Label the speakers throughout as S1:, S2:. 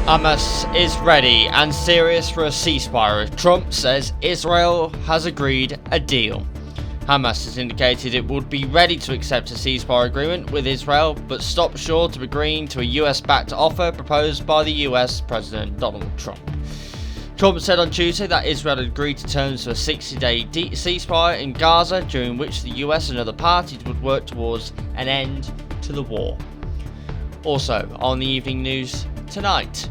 S1: Hamas is ready and serious for a ceasefire. Trump says Israel has agreed a deal. Hamas has indicated it would be ready to accept a ceasefire agreement with Israel, but stopped short of agreeing to a US-backed offer proposed by the US President Donald Trump. Trump said on Tuesday that Israel had agreed to terms for a 60-day ceasefire in Gaza, during which the US and other parties would work towards an end to the war. Also on the evening news tonight.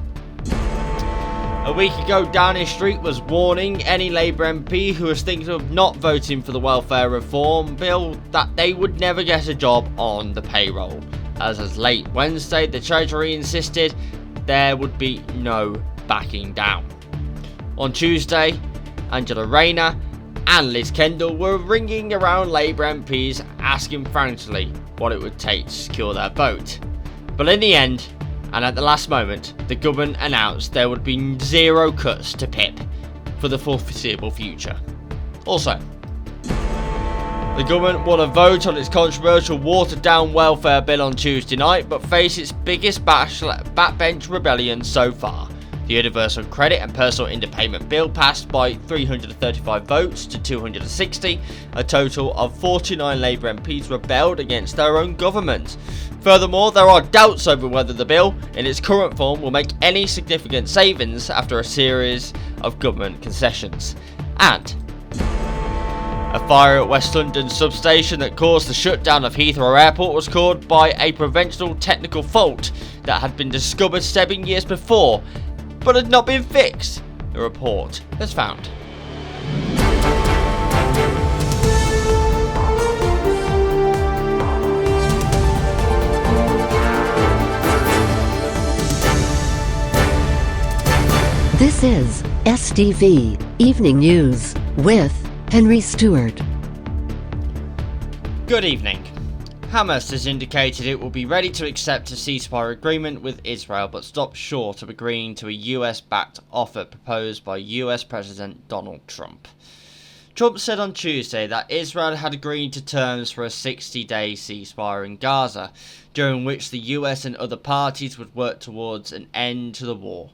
S1: A week ago, Downing Street was warning any Labour MP who was thinking of not voting for the welfare reform bill that they would never get a job on the payroll. As late Wednesday, the Treasury insisted there would be no backing down. On Tuesday, Angela Rayner and Liz Kendall were ringing around Labour MPs asking frantically what it would take to secure their vote. But in the end, and at the last moment, the government announced there would be zero cuts to PIP for the foreseeable future. Also, the government won a vote on its controversial watered-down welfare bill on Tuesday night, but faced its biggest backbench rebellion so far. The Universal Credit and Personal Independent Bill passed by 335 votes to 260. A total of 49 Labour MPs rebelled against their own government. Furthermore, there are doubts over whether the bill, in its current form, will make any significant savings after a series of government concessions. And a fire at West London substation that caused the shutdown of Heathrow Airport was caused by a provincial technical fault that had been discovered 7 years before, but had not been fixed, the report has found.
S2: This is STV Evening News with Henry Stewart.
S1: Good evening. Hamas has indicated it will be ready to accept a ceasefire agreement with Israel, but stopped short of agreeing to a US-backed offer proposed by US President Donald Trump. Trump said on Tuesday that Israel had agreed to terms for a 60-day ceasefire in Gaza, during which the US and other parties would work towards an end to the war.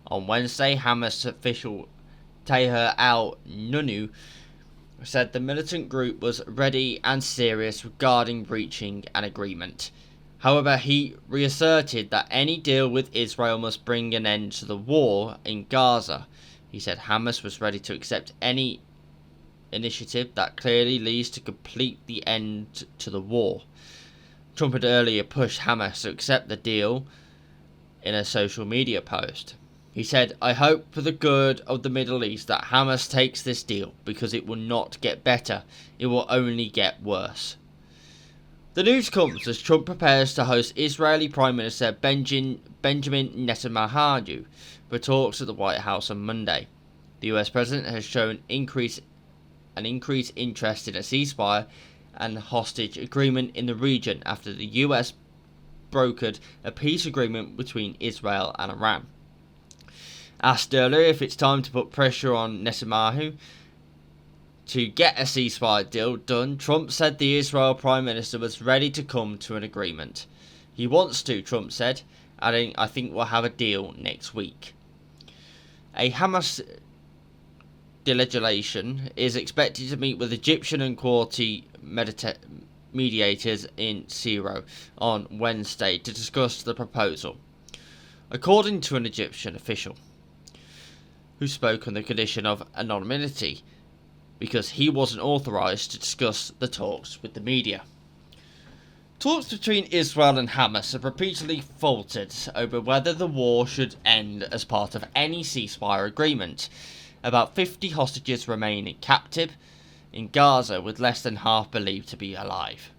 S1: On Wednesday, Hamas official Taher al-Nunu said the militant group was ready and serious regarding reaching an agreement. However, he reasserted that any deal with Israel must bring an end to the war in Gaza. He said Hamas was ready to accept any initiative that clearly leads to complete the end to the war. Trump had earlier pushed Hamas to accept the deal in a social media post. He said, "I hope for the good of the Middle East that Hamas takes this deal, because it will not get better, it will only get worse." The news comes as Trump prepares to host Israeli Prime Minister Benjamin Netanyahu for talks at the White House on Monday. The US President has shown increased interest in a ceasefire and hostage agreement in the region after the US brokered a peace agreement between Israel and Iran. Asked earlier if it's time to put pressure on Netanyahu to get a ceasefire deal done, Trump said the Israel Prime Minister was ready to come to an agreement. He wants to, Trump said, adding, "I think we'll have a deal next week." A Hamas delegation is expected to meet with Egyptian and Qatari mediators in Cairo on Wednesday to discuss the proposal, according to an Egyptian official who spoke on the condition of anonymity because he wasn't authorised to discuss the talks with the media. Talks between Israel and Hamas have repeatedly faltered over whether the war should end as part of any ceasefire agreement. About 50 hostages remain captive in Gaza, with less than half believed to be alive.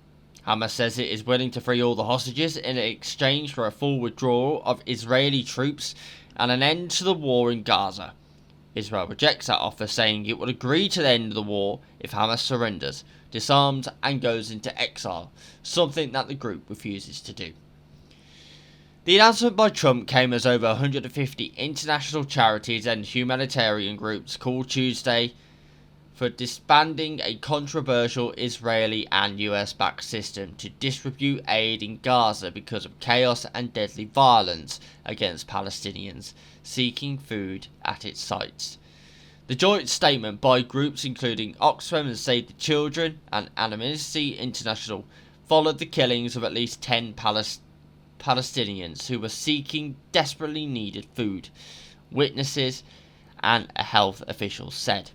S1: Hamas says it is willing to free all the hostages in exchange for a full withdrawal of Israeli troops and an end to the war in Gaza. Israel rejects that offer, saying it would agree to the end of the war if Hamas surrenders, disarms and goes into exile, something that the group refuses to do. The announcement by Trump came as over 150 international charities and humanitarian groups called Tuesday for disbanding a controversial Israeli and US-backed system to distribute aid in Gaza because of chaos and deadly violence against Palestinians seeking food at its sites. The joint statement by groups including Oxfam and Save the Children and Amnesty International followed the killings of at least 10 Palestinians who were seeking desperately needed food, witnesses and a health official said.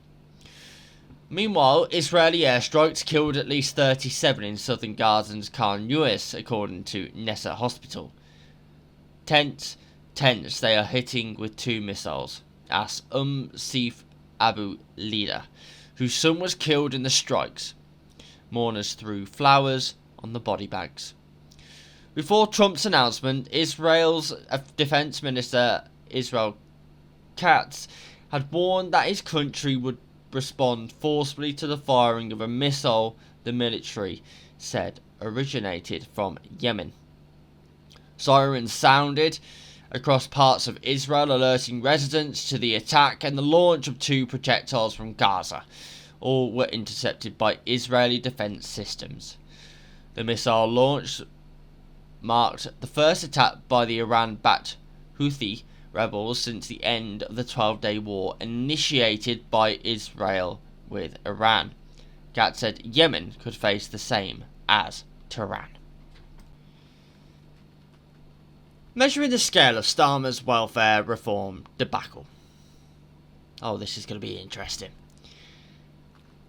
S1: Meanwhile, Israeli airstrikes killed at least 37 in southern Gaza's Khan Yunis, according to Nessa Hospital. Tents they are hitting with 2 missiles, as Sif Abu Lida, whose son was killed in the strikes. Mourners threw flowers on the body bags. Before Trump's announcement, Israel's Defense Minister Israel Katz had warned that his country would respond forcibly to the firing of a missile the military said originated from Yemen. Sirens sounded across parts of Israel, alerting residents to the attack and the launch of 2 projectiles from Gaza. All were intercepted by Israeli defense systems. The missile launch marked the first attack by the Iran-backed Houthi rebels since the end of the 12-day war initiated by Israel with Iran. Gatz said Yemen could face the same as Tehran. Measuring the scale of Starmer's welfare reform debacle. Oh, this is going to be interesting.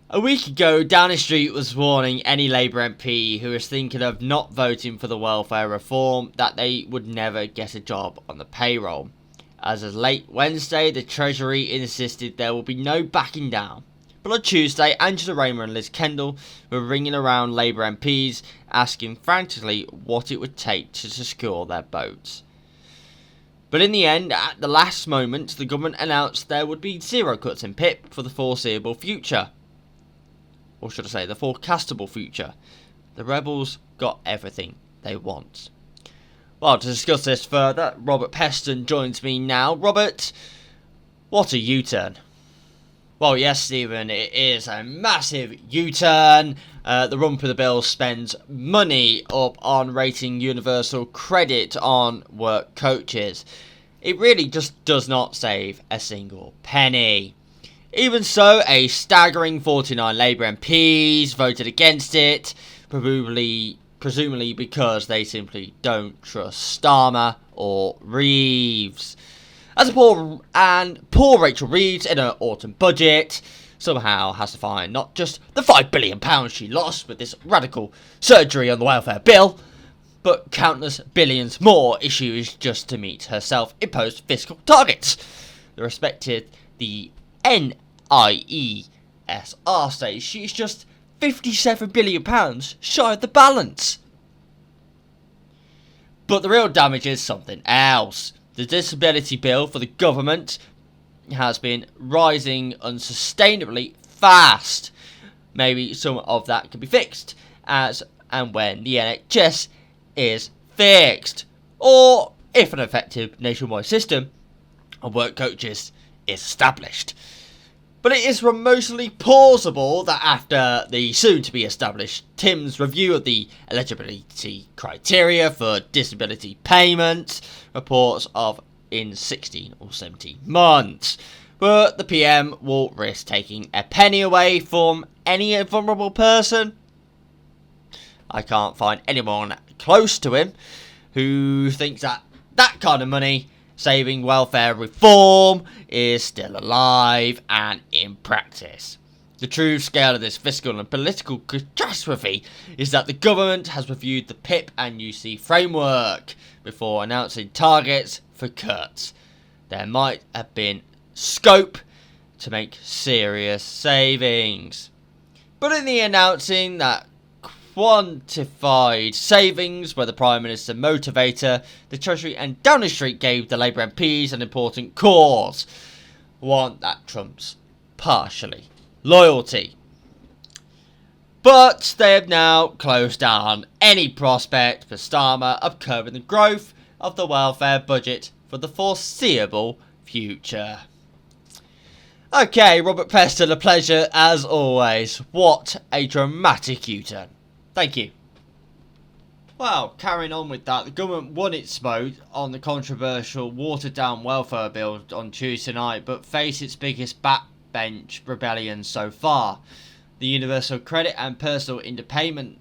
S1: A week ago, Downing Street was warning any Labour MP who was thinking of not voting for the welfare reform that they would never get a job on the payroll. As of late Wednesday, the Treasury insisted there will be no backing down. But on Tuesday, Angela Rayner and Liz Kendall were ringing around Labour MPs, asking frantically what it would take to secure their votes. But in the end, at the last moment, the government announced there would be 0 cuts in PIP for the foreseeable future. Or should I say, the forecastable future. The rebels got everything they want. Well, to discuss this further, Robert Peston joins me now. Robert, what a U-turn. Well, yes, Stephen, it is a massive U-turn. The Run for the Bill spends money up on rating universal credit on work coaches. It really just does not save a single penny. Even so, a staggering 49 Labour MPs voted against it, presumably because they simply don't trust Starmer or Reeves. As a poor Rachel Reeves in her autumn budget somehow has to find not just the £5 billion she lost with this radical surgery on the welfare bill, but countless billions more issues just to meet her self-imposed fiscal targets. The NIESR says she's just £57 billion shy of the balance. But the real damage is something else. The disability bill for the government has been rising unsustainably fast. Maybe some of that can be fixed as and when the NHS is fixed, or if an effective nationwide system of work coaches is established. But it is remotely plausible that after the soon-to-be established Tim's review of the eligibility criteria for disability payments, reports of in 16 or 17 months, but the PM will risk taking a penny away from any vulnerable person. I can't find anyone close to him who thinks that kind of money saving welfare reform is still alive and in practice. The true scale of this fiscal and political catastrophe is that the government has reviewed the PIP and UC framework before announcing targets for cuts. There might have been scope to make serious savings. But in the announcing that quantified savings were the Prime Minister motivator, the Treasury and Downing Street gave the Labour MPs an important cause, one that trumps partially loyalty. But they have now closed down any prospect for Starmer of curbing the growth of the welfare budget for the foreseeable future. Okay, Robert Peston, a pleasure as always. What a dramatic U-turn. Thank you. Well, carrying on with that, the government won its vote on the controversial watered-down welfare bill on Tuesday night, but faced its biggest backbench rebellion so far. The Universal Credit and Personal Independent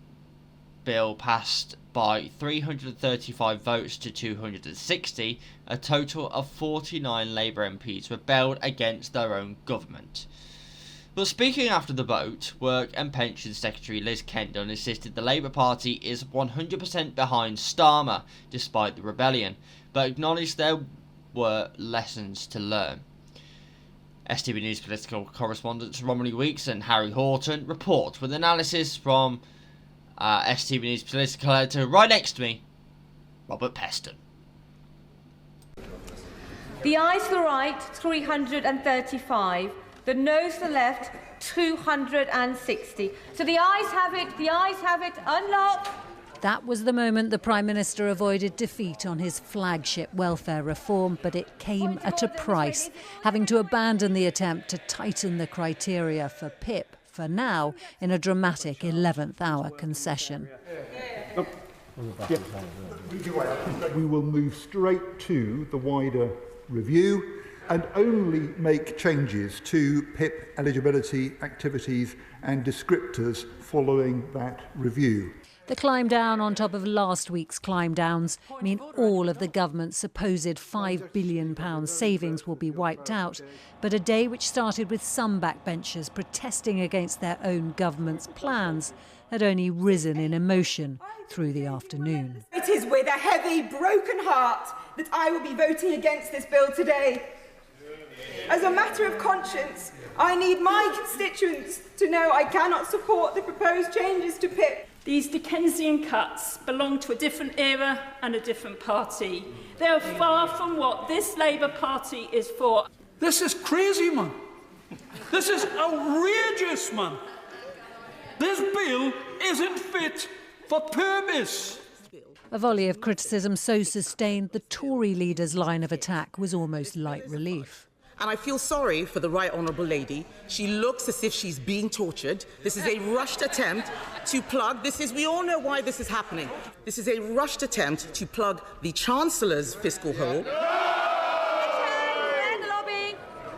S1: Bill passed by 335 votes to 260. A total of 49 Labour MPs rebelled against their own government. But speaking after the vote, Work and Pensions Secretary Liz Kendall insisted the Labour Party is 100% behind Starmer despite the rebellion, but acknowledged there were lessons to learn. STV News political correspondents Romilly Weeks and Harry Horton report with analysis from STV News political editor right next to me, Robert Peston.
S3: The ayes for the right, 335. The noes for the left, 260. So the ayes have it, unlock.
S4: That was the moment the Prime Minister avoided defeat on his flagship welfare reform, but it came at a price, having to abandon the attempt to tighten the criteria for PIP, for now, in a dramatic 11th hour concession.
S5: We will move straight to the wider review and only make changes to PIP eligibility activities and descriptors following that review.
S4: The climb down on top of last week's climb downs mean all of the government's supposed £5 billion savings will be wiped out. But a day which started with some backbenchers protesting against their own government's plans had only risen in emotion through the afternoon.
S6: It is with a heavy, broken heart that I will be voting against this bill today. As a matter of conscience, I need my constituents to know I cannot support the proposed changes to PIP.
S7: These Dickensian cuts belong to a different era and a different party. They are far from what this Labour Party is for.
S8: This is crazy, man. This is outrageous, man. This bill isn't fit for purpose.
S4: A volley of criticism so sustained the Tory leader's line of attack was almost light relief.
S9: And I feel sorry for the Right Honourable Lady. She looks as if she's being tortured. This is a rushed attempt to plug. We all know why this is happening. This is a rushed attempt to plug the Chancellor's fiscal hole.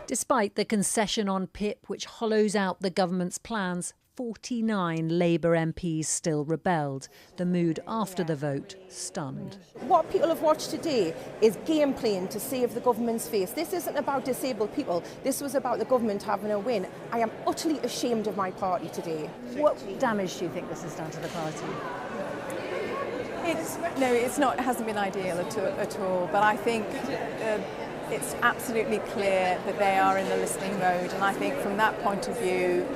S4: Despite the concession on PIP, which hollows out the government's plans, 49 Labour MPs still rebelled. The mood after the vote stunned.
S10: What people have watched today is game playing to save the government's face. This isn't about disabled people. This was about the government having a win. I am utterly ashamed of my party today.
S4: What damage do you think this has done to the party?
S11: It's not. It hasn't been ideal at all. But I think it's absolutely clear that they are in the listening mode, and I think from that point of view,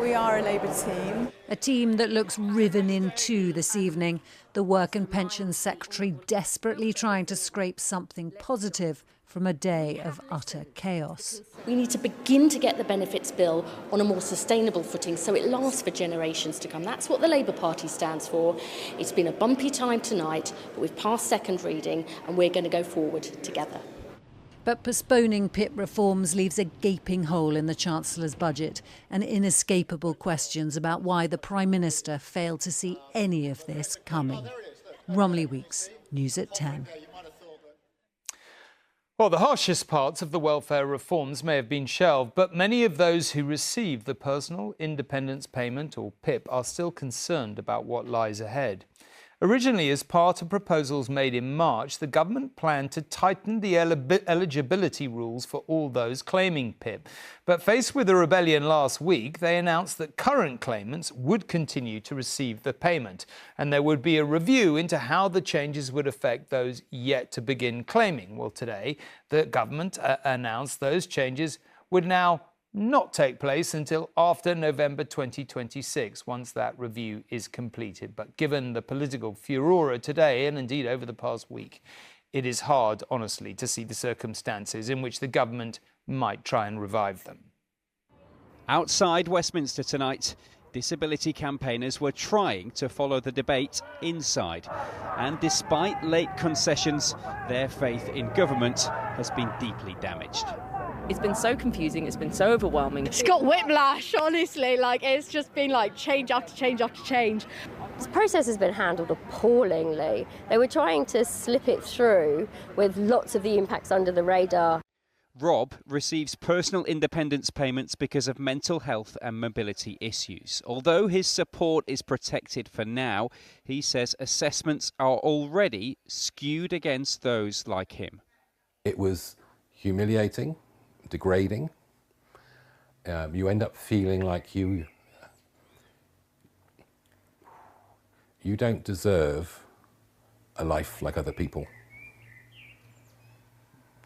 S11: we are a Labour team.
S4: A team that looks riven in two this evening. The Work and Pensions Secretary desperately trying to scrape something positive from a day of utter chaos.
S12: We need to begin to get the benefits bill on a more sustainable footing so it lasts for generations to come. That's what the Labour Party stands for. It's been a bumpy time tonight, but we've passed second reading and we're going to go forward together.
S4: But postponing PIP reforms leaves a gaping hole in the Chancellor's budget and inescapable questions about why the Prime Minister failed to see any of this coming. Romilly Weeks, News at 10.
S13: Well, the harshest parts of the welfare reforms may have been shelved, but many of those who receive the Personal Independence Payment, or PIP, are still concerned about what lies ahead. Originally, as part of proposals made in March, the government planned to tighten the eligibility rules for all those claiming PIP. But faced with a rebellion last week, they announced that current claimants would continue to receive the payment, and there would be a review into how the changes would affect those yet to begin claiming. Well, today, the government announced those changes would now not take place until after November 2026, once that review is completed. But given the political furore today, and indeed over the past week, it is hard, honestly, to see the circumstances in which the government might try and revive them.
S14: Outside Westminster tonight, disability campaigners were trying to follow the debate inside. And despite late concessions, their faith in government has been deeply damaged.
S15: It's been so confusing, it's been so overwhelming.
S16: It's got whiplash, honestly, like it's just been like change after change after change.
S17: This process has been handled appallingly. They were trying to slip it through with lots of the impacts under the radar.
S14: Rob receives personal independence payments because of mental health and mobility issues. Although his support is protected for now, he says assessments are already skewed against those like him.
S18: It was humiliating, degrading. You end up feeling like you don't deserve a life like other people.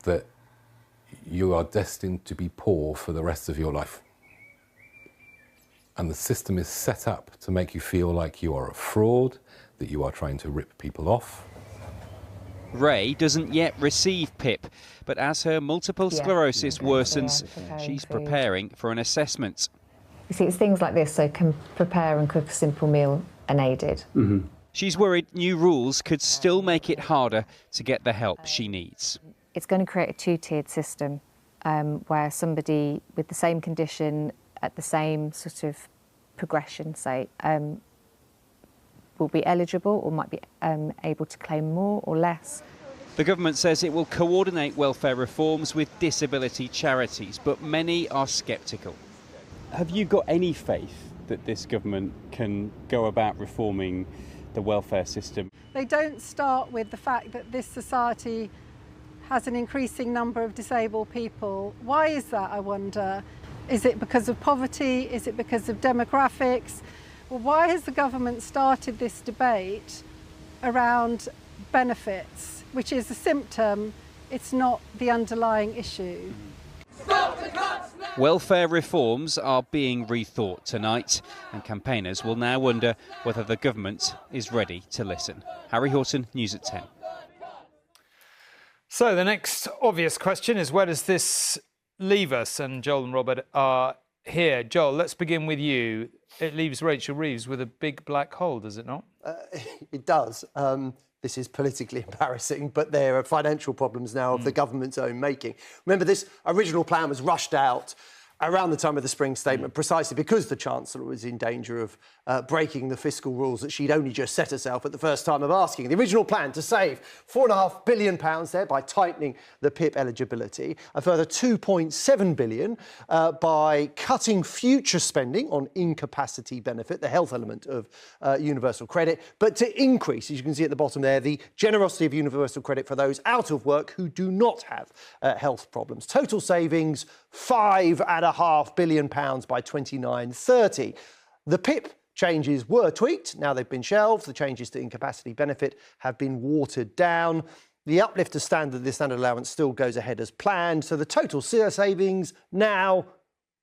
S18: That you are destined to be poor for the rest of your life. And the system is set up to make you feel like you are a fraud, that you are trying to rip people off.
S14: Ray doesn't yet receive PIP, but as her multiple sclerosis worsens, she's preparing for an assessment.
S19: You see, it's things like this, so can prepare and cook a simple meal unaided.
S14: She's worried new rules could still make it harder to get the help she needs.
S19: It's going to create a two-tiered system where somebody with the same condition at the same sort of progression, say, will be eligible or might be able to claim more or less.
S14: The government says it will coordinate welfare reforms with disability charities, but many are sceptical.
S20: Have you got any faith that this government can go about reforming the welfare system?
S21: They don't start with the fact that this society has an increasing number of disabled people. Why is that, I wonder? Is it because of poverty? Is it because of demographics? Well, why has the government started this debate around benefits, which is a symptom, it's not the underlying issue?
S14: Welfare reforms are being rethought tonight, and campaigners will now wonder whether the government is ready to listen. Harry Horton, News at 10.
S13: So the next obvious question is, where does this leave us? And Joel and Robert are here. Joel, let's begin with you. It leaves Rachel Reeves with a big black hole, does it not?
S22: It does. This is politically embarrassing, but there are financial problems now of the government's own making. Remember, this original plan was rushed out around the time of the spring statement, precisely because the Chancellor was in danger of breaking the fiscal rules that she'd only just set herself at the first time of asking. The original plan to save £4.5 billion there by tightening the PIP eligibility, a further £2.7 billion by cutting future spending on incapacity benefit, the health element of universal credit, but to increase, as you can see at the bottom there, the generosity of universal credit for those out of work who do not have health problems. Total savings, £5.5 billion by 29/30. The PIP changes were tweaked, now they've been shelved. The changes to incapacity benefit have been watered down. The uplift to the standard allowance still goes ahead as planned, so the total savings now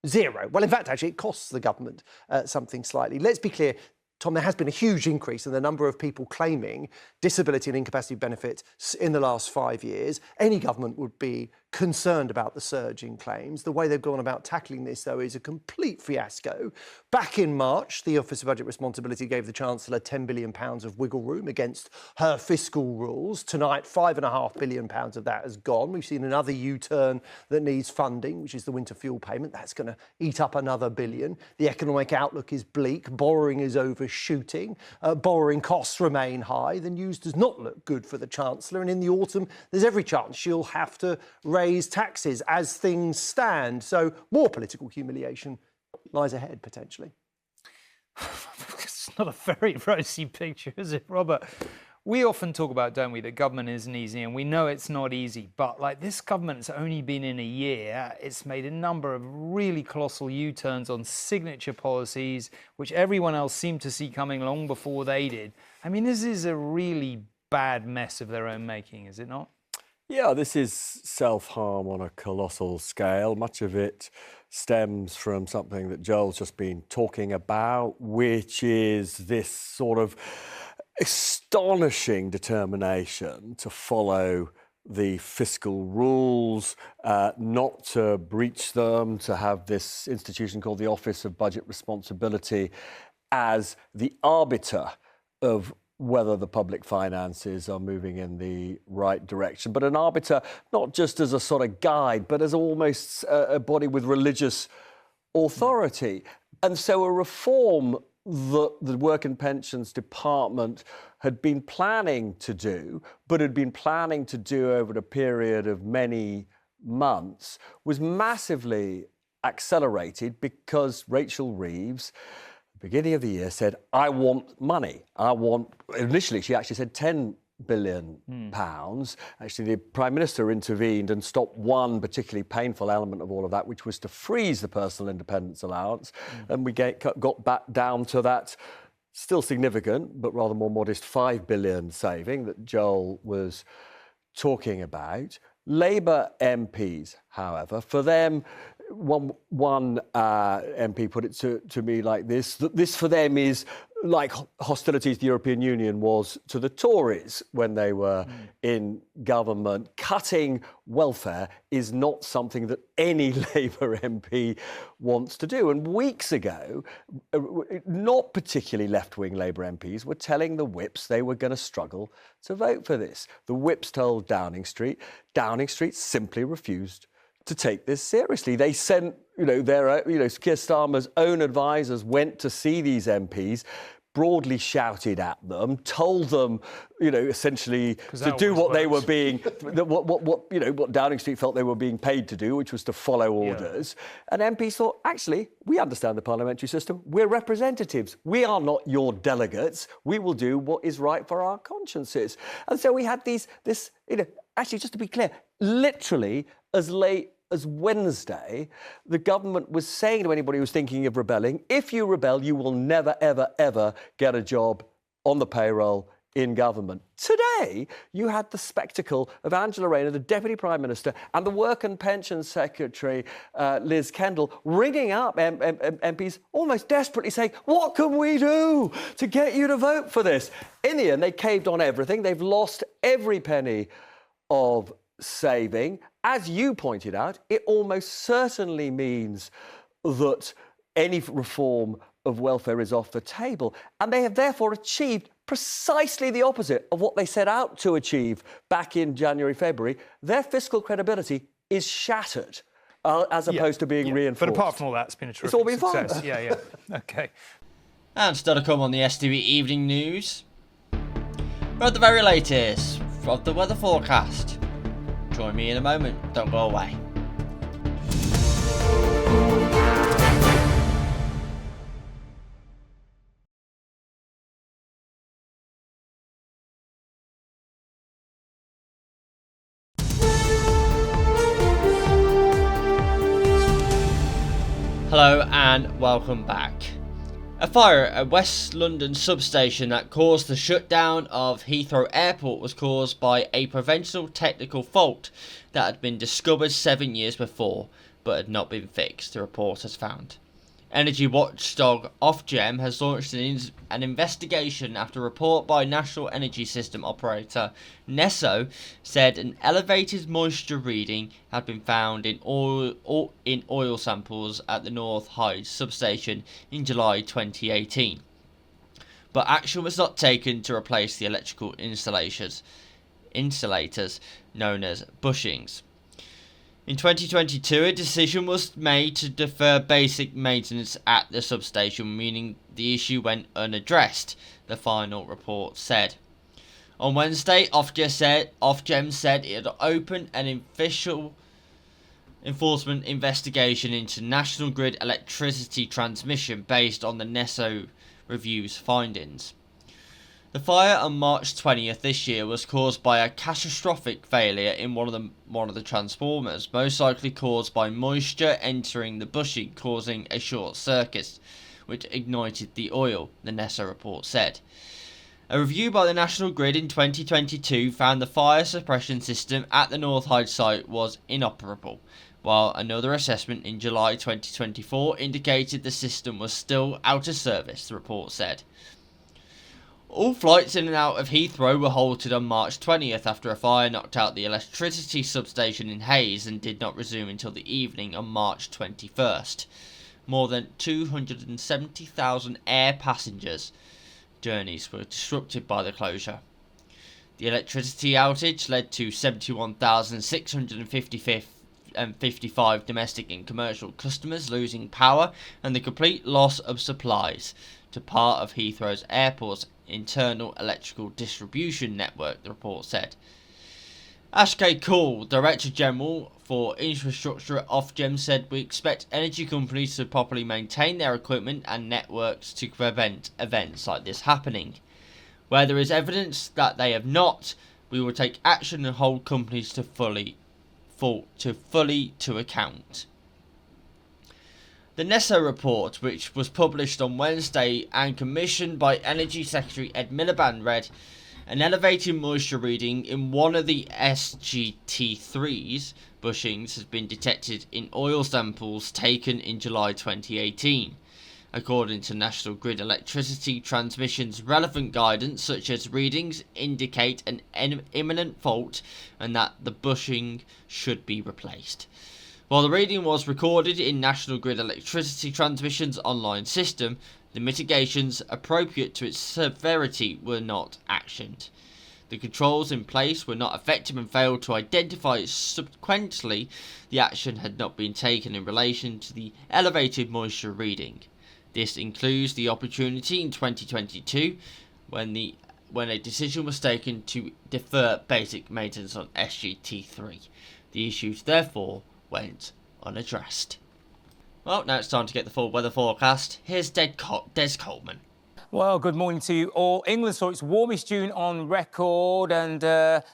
S22: zero. Well, in fact, actually, it costs the government something slightly. Let's be clear, Tom, there has been a huge increase in the number of people claiming disability and incapacity benefit in the last 5 years. Any government would be concerned about the surge in claims. The way they've gone about tackling this, though, is a complete fiasco. Back in March, the Office of Budget Responsibility gave the Chancellor £10 billion of wiggle room against her fiscal rules. Tonight, £5.5 billion of that has gone. We've seen another U-turn that needs funding, which is the winter fuel payment. That's going to eat up another billion. The economic outlook is bleak. Borrowing is overshooting. Borrowing costs remain high. The news does not look good for the Chancellor. And in the autumn, there's every chance she'll have to raise taxes as things stand. So more political humiliation lies ahead, potentially.
S13: It's not a very rosy picture, is it, Robert? We often talk about, don't we, that government isn't easy, and we know it's not easy, but like this government's only been in a year. It's made a number of really colossal U-turns on signature policies, which everyone else seemed to see coming long before they did. I mean, this is a really bad mess of their own making, is it not?
S23: Yeah, this is self-harm on a colossal scale. Much of it stems from something that Joel's just been talking about, which is this sort of astonishing determination to follow the fiscal rules, not to breach them, to have this institution called the Office of Budget Responsibility as the arbiter of whether the public finances are moving in the right direction, but an arbiter not just as a sort of guide, but as almost a body with religious authority. And so a reform that the Work and Pensions Department had been planning to do, but had been planning to do over a period of many months, was massively accelerated because Rachel Reeves, beginning of the year, said, I want money. Initially, she actually said £10 billion. Actually, the Prime Minister intervened and stopped one particularly painful element of all of that, which was to freeze the personal independence allowance. And we got back down to that still significant, but rather more modest £5 billion saving that Joel was talking about. Labour MPs, however, for them, one MP put it to me like this, that this for them is like hostilities the European Union was to the Tories when they were in government. Cutting welfare is not something that any Labour MP wants to do. And weeks ago, not particularly left-wing Labour MPs were telling the whips they were going to struggle to vote for this. The whips told Downing Street. Downing Street simply refused to take this seriously. They sent, their, Keir Starmer's own advisors went to see these MPs, broadly shouted at them, told them, essentially to do what they were being, what Downing Street felt they were being paid to do, which was to follow orders. And MPs thought, actually, we understand the parliamentary system. We're representatives. We are not your delegates. We will do what is right for our consciences. And so we had actually, just to be clear, literally as late as Wednesday, the government was saying to anybody who was thinking of rebelling, if you rebel, you will never, ever, ever get a job on the payroll in government. Today, you had the spectacle of Angela Rayner, the Deputy Prime Minister, and the Work and Pensions Secretary, Liz Kendall, ringing up MPs, almost desperately saying, what can we do to get you to vote for this? In the end, they caved on everything. They've lost every penny of saving. As you pointed out, it almost certainly means that any reform of welfare is off the table. And they have therefore achieved precisely the opposite of what they set out to achieve back in January, February. Their fiscal credibility is shattered as opposed to being reinforced.
S13: But apart from all that, it's been a terrific
S23: it's all been
S13: success.
S23: Fun.
S13: Yeah. OK.
S1: And still to come on the STV Evening News. But the very latest from the weather forecast. Join me in a moment. Don't go away. Hello and welcome back. A fire at West London substation that caused the shutdown of Heathrow Airport was caused by a preventable technical fault that had been discovered 7 years before but had not been fixed, the report has found. Energy watchdog Ofgem has launched an investigation after a report by National Energy System operator NESO said an elevated moisture reading had been found in oil samples at the North Hyde substation in July 2018. But action was not taken to replace the electrical insulators known as bushings. In 2022, a decision was made to defer basic maintenance at the substation, meaning the issue went unaddressed, the final report said. On Wednesday, Ofgem said it had opened an official enforcement investigation into National Grid electricity transmission based on the NESO review's findings. The fire on March 20th this year was caused by a catastrophic failure in one of the transformers, most likely caused by moisture entering the bushing, causing a short circuit, which ignited the oil, the NESO report said. A review by the National Grid in 2022 found the fire suppression system at the North Hyde site was inoperable, while another assessment in July 2024 indicated the system was still out of service, the report said. All flights in and out of Heathrow were halted on March 20th after a fire knocked out the electricity substation in Hayes and did not resume until the evening on March 21st. More than 270,000 air passengers journeys were disrupted by the closure. The electricity outage led to 71,655 domestic and commercial customers losing power and the complete loss of supplies to part of Heathrow's airport's internal electrical distribution network, the report said. Ash K. Cool, Director General for Infrastructure at Ofgem, said we expect energy companies to properly maintain their equipment and networks to prevent events like this happening. Where there is evidence that they have not, we will take action and hold companies to fully to account. The NESO report, which was published on Wednesday and commissioned by Energy Secretary Ed Miliband, read an elevated moisture reading in one of the SGT3's bushings has been detected in oil samples taken in July 2018. According to National Grid Electricity Transmission's relevant guidance, such as readings indicate an imminent fault and that the bushing should be replaced. While the reading was recorded in National Grid Electricity Transmission's online system, the mitigations appropriate to its severity were not actioned. The controls in place were not effective and failed to identify it. Subsequently, the action had not been taken in relation to the elevated moisture reading. This includes the opportunity in 2022 when a decision was taken to defer basic maintenance on SGT3. The issues therefore went unaddressed. Well, now it's time to get the full weather forecast. Here's Des Coleman.
S2: Well, good morning to you all. England saw its warmest June on record and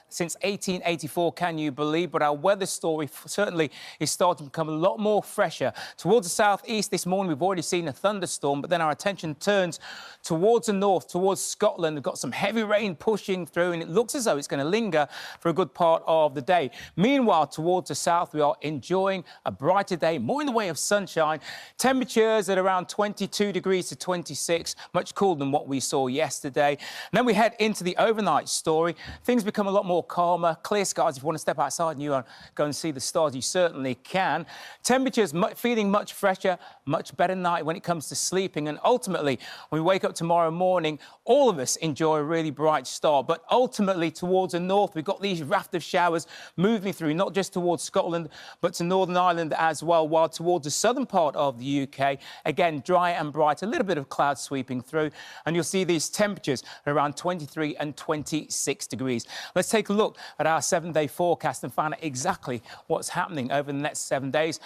S2: since 1884, can you believe? But our weather story certainly is starting to become a lot more fresher. Towards the southeast this morning, we've already seen a thunderstorm, but then our attention turns towards the north, towards Scotland. We've got some heavy rain pushing through, and it looks as though it's going to linger for a good part of the day. Meanwhile, towards the south, we are enjoying a brighter day, more in the way of sunshine. Temperatures at around 22 degrees to 26, much cooler than what we saw yesterday. And then we head into the overnight story. Things become a lot more calmer, clear skies. If you want to step outside and you want to go and see the stars, you certainly can. Temperatures feeling much fresher, much better night when it comes to sleeping. And ultimately, when we wake up tomorrow morning, all of us enjoy a really bright start. But ultimately, towards the north, we've got these raft of showers moving through, not just towards Scotland, but to Northern Ireland as well, while towards the southern part of the UK, again, dry and bright, a little bit of cloud sweeping through. And you'll see these temperatures around 23 and 26 degrees. Let's take a look at our 7-day forecast and find out exactly what's happening over the next 7 days.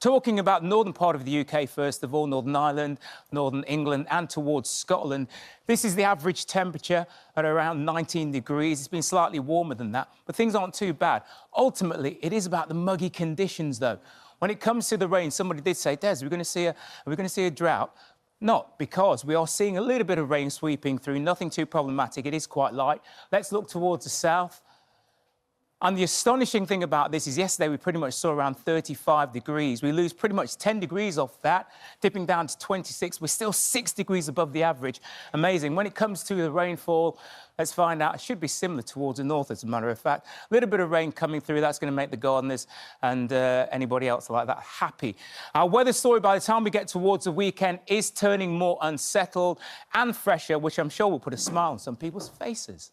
S2: Talking about the northern part of the UK, first of all, Northern Ireland, Northern England and towards Scotland. This is the average temperature at around 19 degrees. It's been slightly warmer than that, but things aren't too bad. Ultimately, it is about the muggy conditions, though. When it comes to the rain, somebody did say, Des, are we going to see a drought? Not, because we are seeing a little bit of rain sweeping through, nothing too problematic. It is quite light. Let's look towards the south. And the astonishing thing about this is yesterday we pretty much saw around 35 degrees. We lose pretty much 10 degrees off that, dipping down to 26. We're still 6 degrees above the average. Amazing. When it comes to the rainfall, let's find out. It should be similar towards the north, as a matter of fact. A little bit of rain coming through. That's going to make the gardeners and anybody else like that happy. Our weather story, by the time we get towards the weekend, is turning more unsettled and fresher, which I'm sure will put a smile on some people's faces.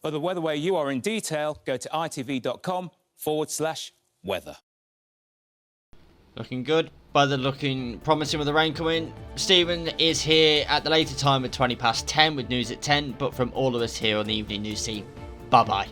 S2: For the weather where you are in detail, go to itv.com/weather.
S1: Looking good. By the looking promising with the rain coming. Stephen is here at the later time at 10:20 with news at 10, but from all of us here on the Evening News team, bye-bye.